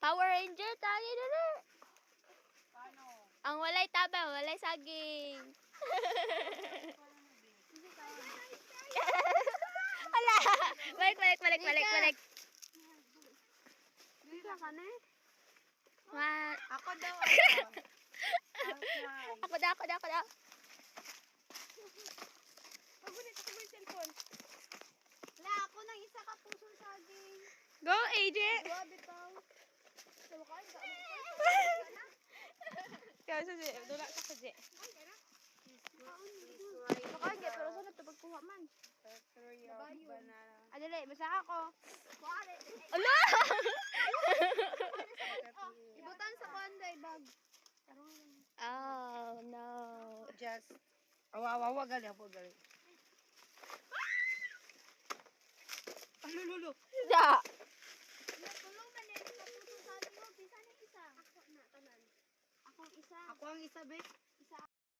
Power Ranger tayo dali. Paano? Ang walay tabang, walay saging. Wala. Balik. Dito ka na eh. Ako daw. Okay. Ako daw. Pagunit ako mo yung cellphone. Wala ako ng isa ka pusong saging. Go, AJ. Grabe tao. Sumakain ka. Kaya sa J. Dula ka sa J. Sumakain ka. Pero saan ito pagkuha man? Adali, basta ako. Ala! Ibutan sa konday bag. Oh, no. Just, awa, gali. Lulu. Da. Tulong man din sa pusong saging mo. Bisa ni isa. Ako na, tanan. Akong isa. Ako ang isa, be.